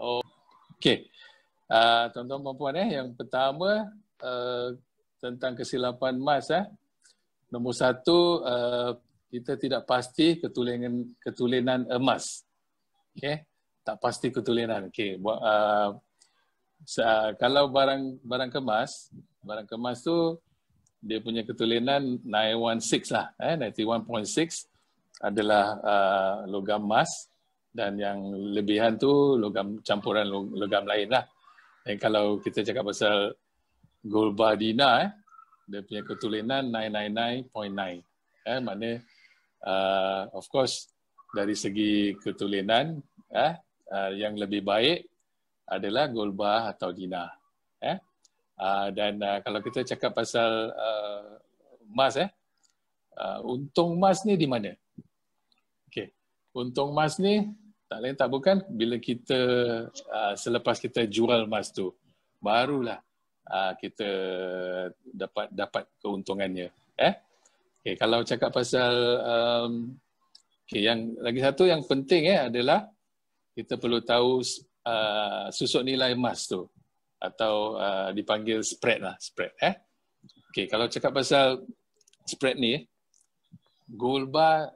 Okey. Tuan-tuan dan puan, yang pertama tentang kesilapan emas. Nombor satu, kita tidak pasti ketulenan emas. Okey, tak pasti ketulenan. Okey, kalau barang kemas tu dia punya ketulenan 916 lah, 91.6 adalah logam emas dan yang lebihan tu logam campuran logam lain lah. Dan kalau kita cakap pasal gold bar Dina, dia punya ketulenan 999.9. Maknanya of course dari segi ketulenan yang lebih baik adalah gold bar atau Dina. Dan kalau kita cakap pasal emas, untung emas ni di mana? Okey, untung emas ni tak lain tak bukan bila kita selepas kita jual emas tu barulah kita dapat keuntungannya. Okay, kalau cakap pasal yang lagi satu yang penting adalah kita perlu tahu susuk nilai emas tu atau dipanggil spread lah, spread. Okay, kalau cakap pasal spread ni, gold bar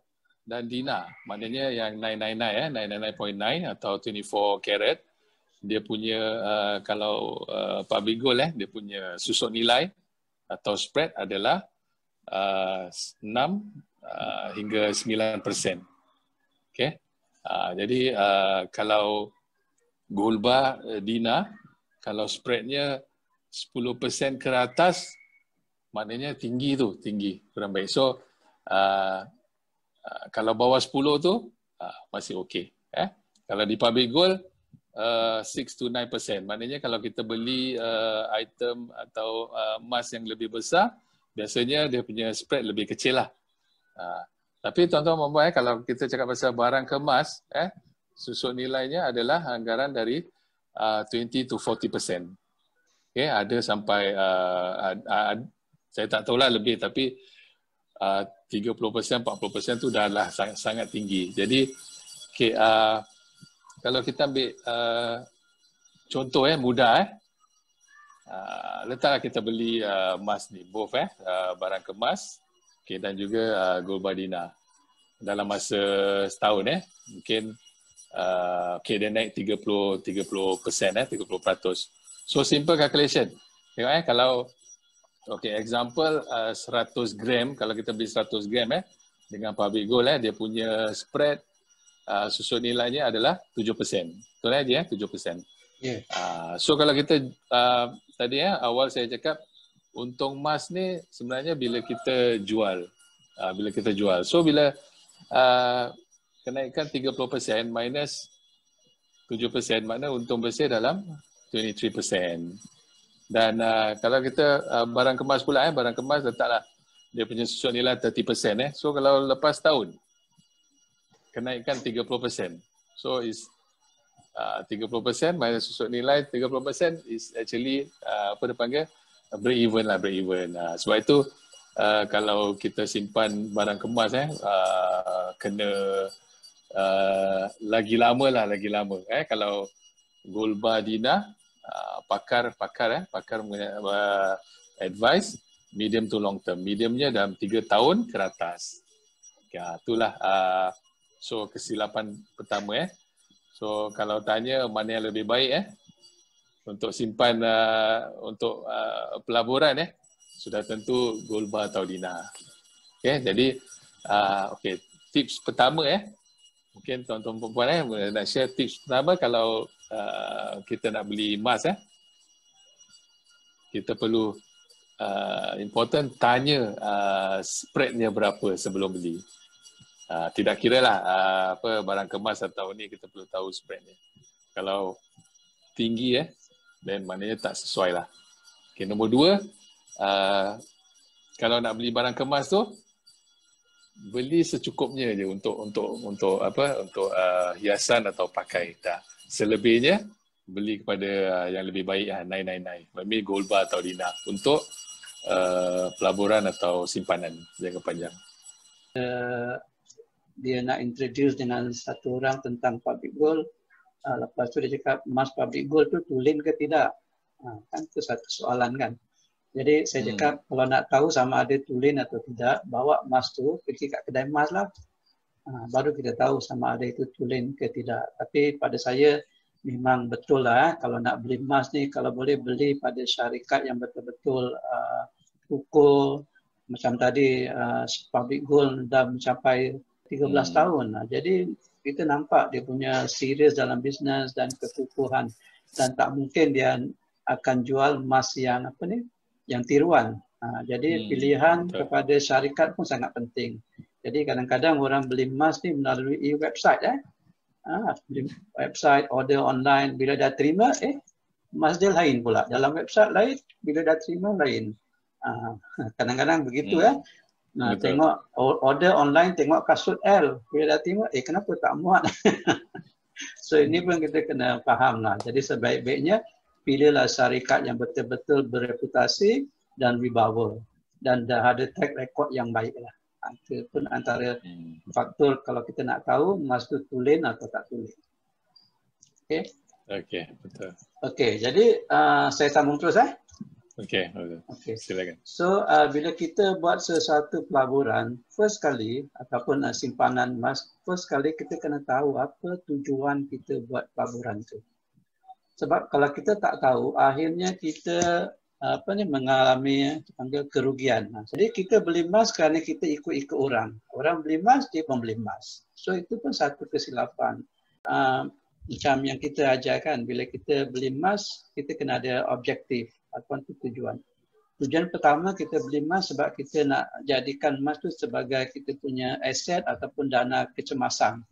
dan Dina, maknanya yang 999 atau 24 karat, dia punya kalau public gold dia punya susuk nilai atau spread adalah 6 hingga 9%. Okay. Jadi kalau gold bar Dina, kalau spreadnya 10% ke atas, maknanya tinggi, kurang baik. So kalau bawah 10 tu masih okey. Kalau di public gold 6 to 9%. Maknanya kalau kita beli item atau emas yang lebih besar, biasanya dia punya spread lebih kecil lah. Tapi tuan-tuan dan kalau kita cakap pasal barang kemas, susuk nilainya adalah anggaran dari 20 to 40%. Okay, ada sampai saya tak tahulah lebih, tapi 30%, 40% tu dah lah sangat tinggi. Jadi okay, kalau kita ambil contoh mudah, letaklah kita beli emas ni, both barang kemas dan juga gold bar Dina dalam masa setahun mungkin dia naik 30%, 30%. So simple calculation. Tengok kalau example 100 gram, kalau kita beli 100 gram dengan public gold dia punya spread susuk nilainya adalah 7%. Betul dia 7%. Yeah. So kalau kita tadi awal saya cakap untung emas ni sebenarnya bila kita jual. So bila kenaikan 30% minus 7%, makna untung bersih dalam 23%. Dan kalau kita barang kemas pula, barang kemas letaklah dia punya susuk nilai 30%. So kalau lepas tahun kenaikan 30%. So is 30% minus susuk nilai 30% is actually apa dia panggil break even. Sebab itu kalau kita simpan barang kemas kena lagi lama. Kalau gold bar Dina, pakar advice medium to long term. Mediumnya dalam 3 tahun ke atas. Itulah so kesilapan pertama. So kalau tanya mana yang lebih baik untuk simpan untuk pelaburan sudah tentu gold bar atau Dina. Jadi tips pertama mungkin tuan-tuan perempuan nak share tips pertama kalau kita nak beli emas kita perlu important tanya spreadnya berapa sebelum beli. Tidak kira lah barang kemas atau ni, kita perlu tahu spreadnya. Kalau tinggi then maknanya tak sesuai lah. Nombor 2, kalau nak beli barang kemas tu beli secukupnya je untuk hiasan atau pakai. Selebihnya beli kepada yang lebih baik 999, maybe gold bar atau Dina untuk pelaburan atau simpanan jangka panjang. Dia nak introduce dengan satu orang tentang public gold. Lepas tu dia cakap emas public gold tu tulen ke tidak. Kan itu satu soalan kan. Jadi saya cakap kalau nak tahu sama ada tulen atau tidak, bawa emas tu pergi kat kedai emas lah. Baru kita tahu sama ada itu tulen ke tidak. Tapi pada saya memang betul lah kalau nak beli emas ni, kalau boleh beli pada syarikat yang betul-betul ukur. Macam tadi public gold dah mencapai 13 tahun. Jadi kita nampak dia punya serius dalam bisnes dan kekukuhan. Dan tak mungkin dia akan jual emas yang yang tiruan. Jadi pilihan kepada syarikat pun sangat penting. Jadi kadang-kadang orang beli emas ni melalui website. Beli website, order online, bila dah terima, emas dia lain pula. Dalam website lain, bila dah terima lain. Kadang-kadang begitu tengok order online, tengok kasut L, bila dah terima, kenapa tak muat? So ini pun kita kena faham lah. Jadi sebaik-baiknya pilihlah syarikat yang betul-betul bereputasi dan wibawa dan dah ada track record yang baik lah. Itu pun antara faktor kalau kita nak tahu emas tu tulen atau tak tulen. Okey. Okey, betul. Okey, jadi saya sambung terus Okey, silakan. So bila kita buat sesuatu pelaburan, first kali ataupun simpanan emas, first kali kita kena tahu apa tujuan kita buat pelaburan tu. Sebab kalau kita tak tahu, akhirnya kita mengalami kerugian. Jadi kita beli emas kerana kita ikut-ikut orang. Orang beli emas, dia pun beli emas. So itu pun satu kesilapan. Macam yang kita ajarkan, bila kita beli emas, kita kena ada objektif ataupun tujuan. Tujuan pertama kita beli emas sebab kita nak jadikan emas tu sebagai kita punya aset ataupun dana kecemasan.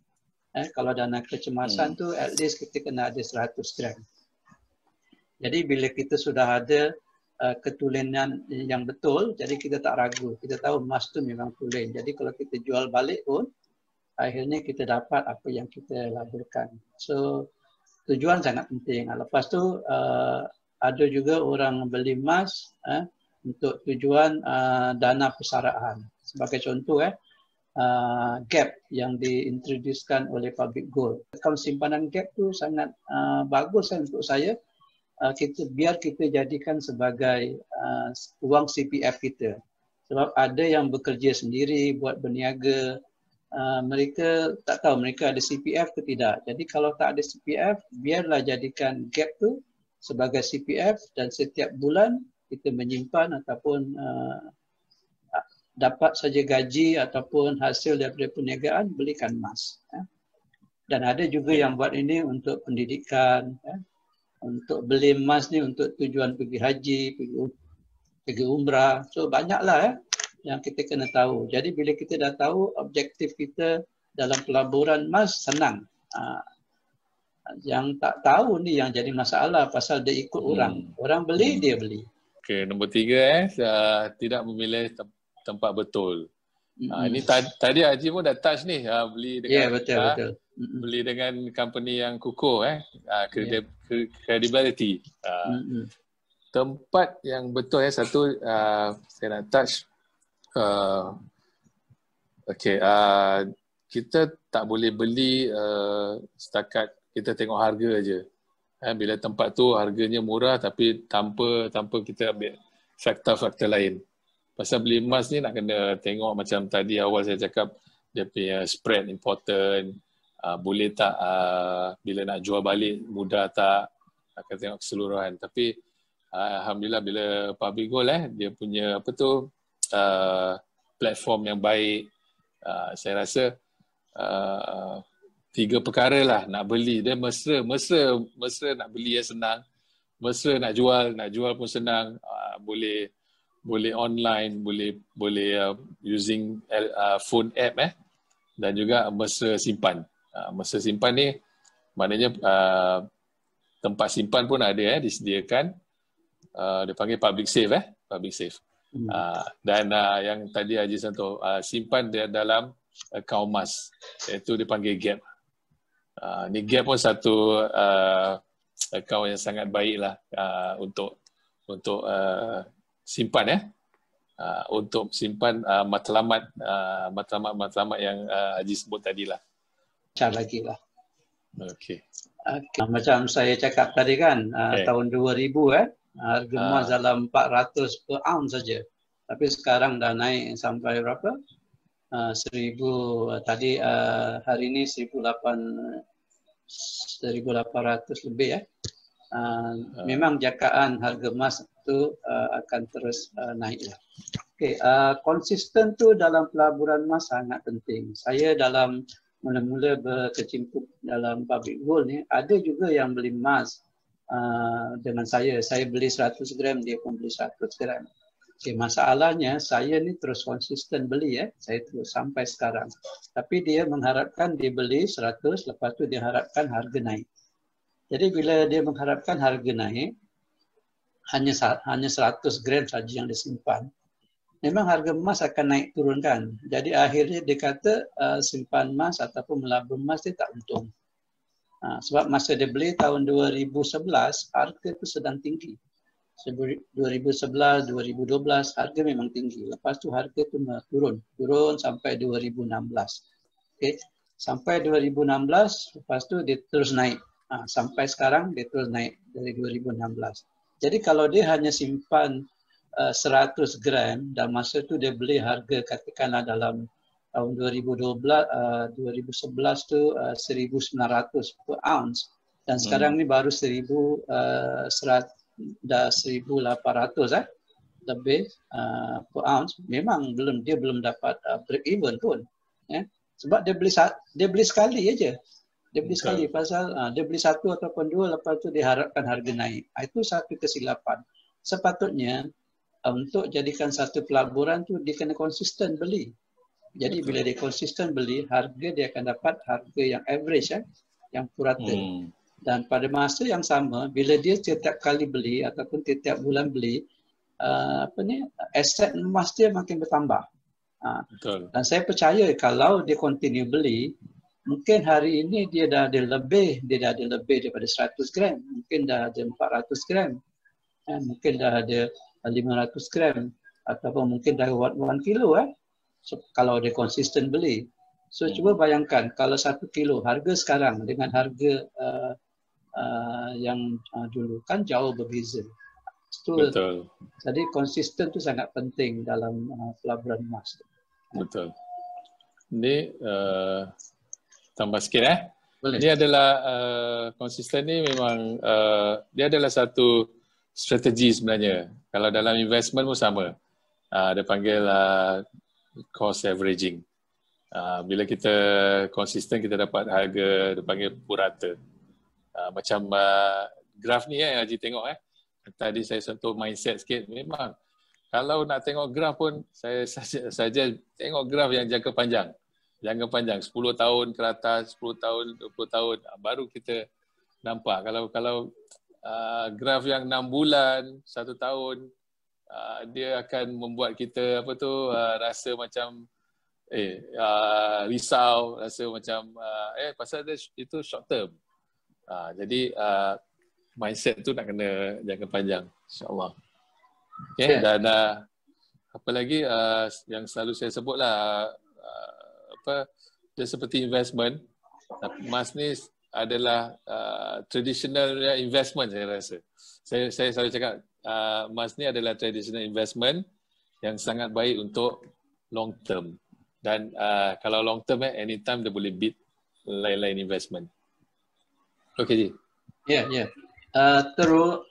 Kalau dana kecemasan tu at least kita kena ada 100 gram. Jadi bila kita sudah ada ketulenan yang betul, jadi kita tak ragu. Kita tahu emas tu memang tulen. Jadi kalau kita jual balik pun, akhirnya kita dapat apa yang kita laburkan. So tujuan sangat penting. Lepas tu ada juga orang beli emas untuk tujuan dana persaraan. Sebagai contoh gap yang diintroducekan oleh public gold. Akaun simpanan gap tu sangat bagus untuk saya. Biar kita jadikan sebagai wang CPF kita. Sebab ada yang bekerja sendiri, buat berniaga, mereka tak tahu mereka ada CPF ke tidak. Jadi kalau tak ada CPF, biarlah jadikan gap tu sebagai CPF dan setiap bulan kita menyimpan ataupun dapat saja gaji ataupun hasil daripada perniagaan, belikan emas. Dan ada juga yang buat ini untuk pendidikan, untuk beli emas ni untuk tujuan pergi haji, pergi umrah. So banyaklah yang kita kena tahu. Jadi bila kita dah tahu objektif kita dalam pelaburan emas, senang. Yang tak tahu ni yang jadi masalah pasal dia ikut orang. Orang beli, dia beli. Okey, nombor 3 tidak memilih tempat betul. Ini tadi Haji pun dah touch ni, beli dengan betul. Beli dengan company yang kukuh credibility. Tempat yang betul satu saya nak touch. Kita tak boleh beli setakat kita tengok harga aja. Bila tempat tu harganya murah tapi tanpa kita ambil faktor-faktor lain. Pasal beli emas ni nak kena tengok macam tadi awal saya cakap, dia punya spread important, boleh tak bila nak jual balik mudah tak, akan tengok keseluruhan. Tapi alhamdulillah bila public gold dia punya platform yang baik, saya rasa 3 perkara lah nak beli dia mesra nak beli senang, mesra nak jual pun senang, boleh online, boleh using phone app dan juga mesra simpan. Mesra simpan ni maknanya tempat simpan pun ada disediakan, dia panggil public safe public safe. Dan yang tadi Haji sentuh, simpan dia dalam akaun emas, iaitu dipanggil gap. Ni gap pun satu akaun yang sangat baiklah untuk simpan untuk simpan matlamat yang Haji sebut tadilah. Lagi lah. Okey. Okay. Macam saya cakap tadi kan, tahun 2000 harga emas dalam 400 per ounce saja. Tapi sekarang dah naik sampai berapa? 1000 tadi, hari ini 1800 lebih ya. Memang jakaan harga emas itu akan terus naik lah. Okay, konsisten tu dalam pelaburan emas sangat penting. Saya dalam mula-mula berkecimpung dalam public gold ni, ada juga yang beli emas dengan saya. Saya beli 100 gram, dia pun beli 100 gram. Okay, masalahnya saya ni terus konsisten beli ya. Saya terus sampai sekarang. Tapi dia mengharapkan dia beli 100, lepas tu dia harapkan harga naik. Jadi bila dia mengharapkan harga naik, hanya 100 gram saja yang disimpan, memang harga emas akan naik turun kan. Jadi akhirnya dia kata simpan emas ataupun melabur emas dia tak untung. Sebab masa dia beli tahun 2011, harga itu sedang tinggi. 2011, 2012 harga memang tinggi. Lepas tu harga itu turun sampai 2016. Okay. Sampai 2016, lepas tu dia terus naik. Sampai sekarang dia terus naik dari 2016. Jadi kalau dia hanya simpan 100 gram dan masa tu dia beli harga katakanlah dalam tahun 2011 tu 1900 per ounce dan sekarang ni baru 1800 lebih per ounce, memang dia belum dapat break even pun ya. Sebab dia beli sekali aja. Dia beli sekali pasal dia beli satu ataupun dua, lepas tu dia harapkan harga naik. Itu satu kesilapan. Sepatutnya untuk jadikan satu pelaburan tu dia kena konsisten beli. Jadi bila dia konsisten beli, harga dia akan dapat harga yang average yang purata. Dan pada masa yang sama, bila dia setiap kali beli ataupun setiap bulan beli, aset emas dia makin bertambah. Dan saya percaya kalau dia continue beli, mungkin hari ini dia dah ada lebih daripada 100 gram, mungkin dah ada 400 gram, mungkin dah ada 500 gram ataupun mungkin dah 1 kilo so, kalau dia konsisten beli. So cuba bayangkan kalau 1 kilo harga sekarang dengan harga yang dulu kan jauh berbeza. Betul. Jadi konsisten tu sangat penting dalam pelaburan emas. Betul. Ini tambah sikit Boleh. Ini adalah konsisten ni memang dia adalah satu strategi sebenarnya. Kalau dalam investment pun sama. Dia panggil cost averaging. Bila kita konsisten, kita dapat harga, dia panggil purata. Macam graf ni yang Haji tengok. Tadi saya sentuh mindset sikit. Memang kalau nak tengok graf pun, saya saja tengok graf yang jangka panjang. Jangka panjang, 10 tahun ke atas, 10 tahun, 20 tahun, baru kita nampak. Kalau graf yang 6 bulan, 1 tahun, dia akan membuat kita rasa macam risau, rasa macam pasal itu short term. Jadi mindset tu nak kena jangka panjang, insya-Allah. Okay, dan apa lagi yang selalu saya sebutlah, dia seperti investment. Emas ni adalah traditional investment, saya rasa. Saya selalu cakap emas ni adalah traditional investment yang sangat baik untuk long term. Dan kalau long term anytime dia boleh beat lain-lain investment. Okey, Ji. Ya.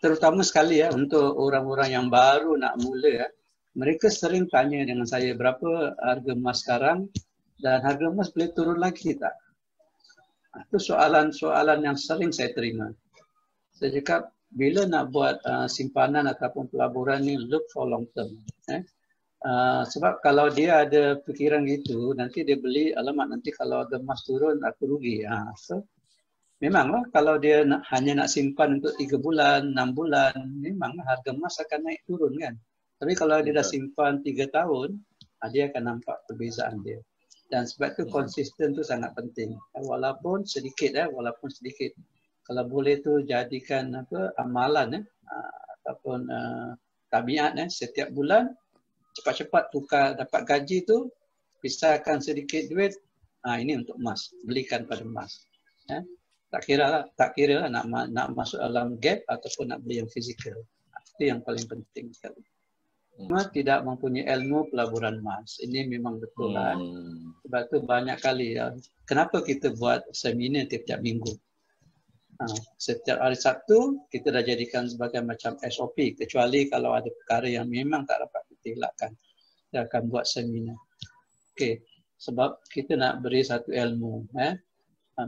Terutama sekali untuk orang-orang yang baru nak mula, mereka sering tanya dengan saya berapa harga emas sekarang dan harga emas boleh turun lagi tak? Itu soalan yang sering saya terima. Saya cakap bila nak buat simpanan ataupun pelaburan ni, look for long term. Sebab kalau dia ada fikiran gitu, nanti dia beli, alamak nanti kalau harga emas turun aku rugi. So memanglah kalau dia hanya nak simpan untuk 3 bulan, 6 bulan, memanglah harga emas akan naik turun kan. Tapi kalau dia dah simpan 3 tahun, dia akan nampak perbezaan dia. Dan sebab itu konsisten tu sangat penting. Walaupun sedikit. Kalau boleh tu jadikan amalan ataupun tabiat setiap bulan cepat-cepat tukar dapat gaji tu, pisahkan sedikit duit. Ini untuk emas, belikan pada emas. Tak kira lah nak masuk dalam gap ataupun nak beli yang fizikal. Itu yang paling penting sekali. Cuma tidak mempunyai ilmu pelaburan emas. Ini memang betul lah. Sebab tu banyak kali ya. Kenapa kita buat seminar tiap-tiap minggu? Setiap hari Sabtu kita dah jadikan sebagai macam SOP, kecuali kalau ada perkara yang memang tak dapat kita elakkan, kita akan buat seminar. Okey, sebab kita nak beri satu ilmu.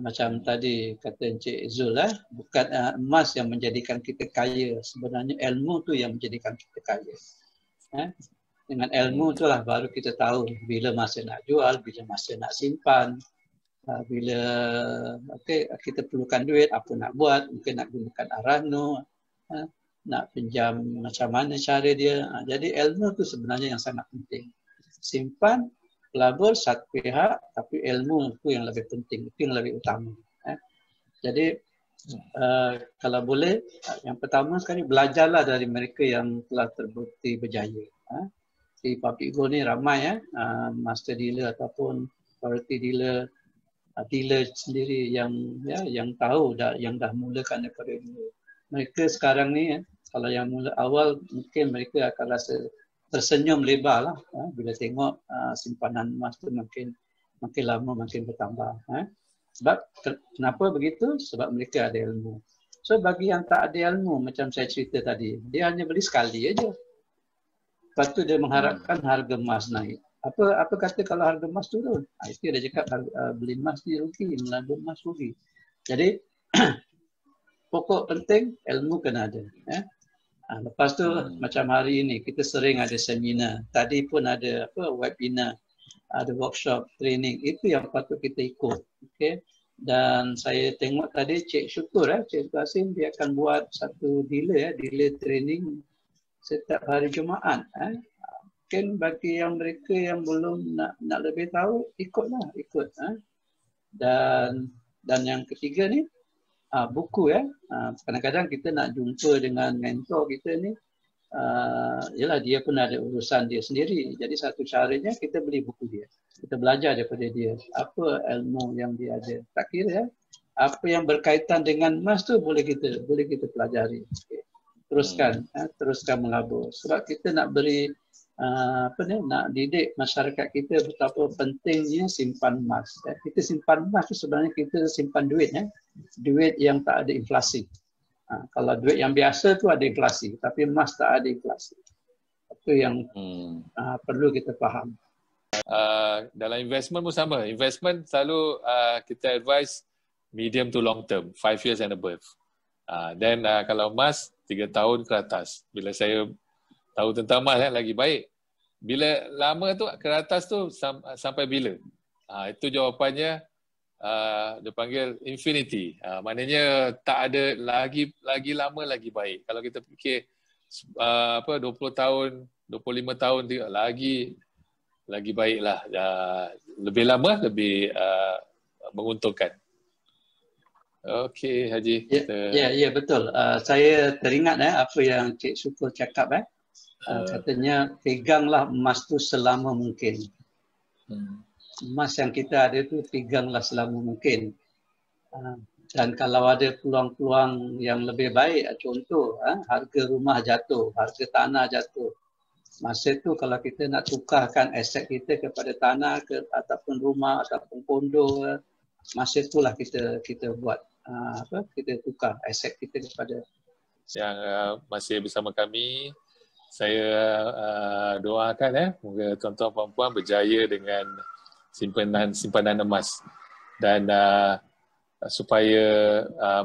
Macam tadi kata Encik Zul, bukan emas yang menjadikan kita kaya, sebenarnya ilmu tu yang menjadikan kita kaya. Dengan ilmu itulah baru kita tahu bila masa nak jual, bila masa nak simpan, bila kita perlukan duit, apa nak buat, mungkin nak gunakan Arano, nak pinjam macam mana cara dia. Jadi ilmu tu sebenarnya yang sangat penting. Simpan, pelabur satu pihak, tapi ilmu itu yang lebih penting, itu yang lebih utama. Jadi kalau boleh, yang pertama sekali belajarlah dari mereka yang telah terbukti berjaya. Di Public Gold ni ramai master dealer ataupun quality dealer, dealer sendiri yang tahu yang dah mulakan daripada dulu. Mereka sekarang ni kalau yang mula awal mungkin mereka akan rasa tersenyum lebar lah bila tengok simpanan emas tu makin lama makin bertambah. Sebab kenapa begitu? Sebab mereka ada ilmu. So bagi yang tak ada ilmu, macam saya cerita tadi, dia hanya beli sekali aja. Lepas tu dia mengharapkan harga emas naik. Apa kata kalau harga emas turun? Itu dia cakap beli emas ni rugi, melabur emas rugi. Jadi pokok penting ilmu kena ada. Lepas tu macam hari ini kita sering ada seminar. Tadi pun ada webinar, ada workshop, training. Itu yang patut kita ikut. Okay? Dan saya tengok tadi Cik Syukur, Cik Qasim dia akan buat satu dealer training setiap hari Jumaat. Mungkin bagi yang mereka yang belum nak lebih tahu, ikut. Dan yang ketiga ni, buku kadang-kadang kita nak jumpa dengan mentor kita ni, yalah dia pun ada urusan dia sendiri. Jadi satu caranya kita beli buku dia. Kita belajar daripada dia apa ilmu yang dia ada. Tak kira apa yang berkaitan dengan emas tu boleh kita pelajari. Okay. Teruskan melabur. Sebab kita nak beri nak didik masyarakat kita betapa pentingnya simpan emas. Kita simpan emas tu sebenarnya kita simpan duit, duit yang tak ada inflasi. Kalau duit yang biasa tu ada inflasi, tapi emas tak ada inflasi. Itu yang perlu kita faham. Dalam investment pun sama. Investment selalu kita advise medium to long term, 5 years and above. Then kalau emas 3 tahun ke atas. Bila saya tahu tentang emas lagi baik. Bila lama tu ke atas tu sampai bila? Itu jawapannya dia panggil infinity. Maknanya tak ada lagi lama lagi baik. Kalau kita fikir 20 tahun, 25 tahun lagi baiklah. Lebih lama lebih menguntungkan. Okey Haji. Ya betul. Saya teringat apa yang Cik Syukur cakap katanya peganglah emas tu selama mungkin. Emas yang kita ada tu peganglah selama mungkin. Dan kalau ada peluang-peluang yang lebih baik, contoh harga rumah jatuh, harga tanah jatuh. Masa tu kalau kita nak tukarkan aset kita kepada tanah ataupun rumah ataupun kondo, masa itulah kita buat kita tukar aset kita kepada yang masih bersama kami. Saya doakan moga tuan-tuan puan-puan berjaya dengan simpanan emas dan supaya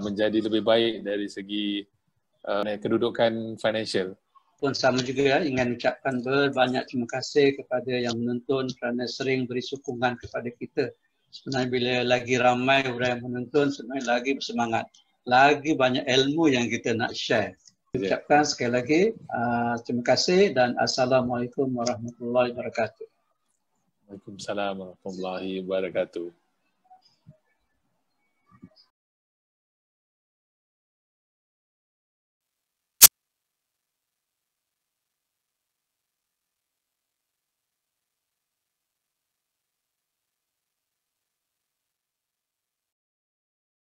menjadi lebih baik dari segi kedudukan financial. Pun sama juga ingin ucapkan berbanyak terima kasih kepada yang menonton kerana sering beri sokongan kepada kita. Sebenarnya bila lagi ramai orang yang menonton, sebenarnya lagi bersemangat. Lagi banyak ilmu yang kita nak share. Ucapkan sekali lagi terima kasih dan Assalamualaikum warahmatullahi wabarakatuh. Waalaikumsalam warahmatullahi wabarakatuh.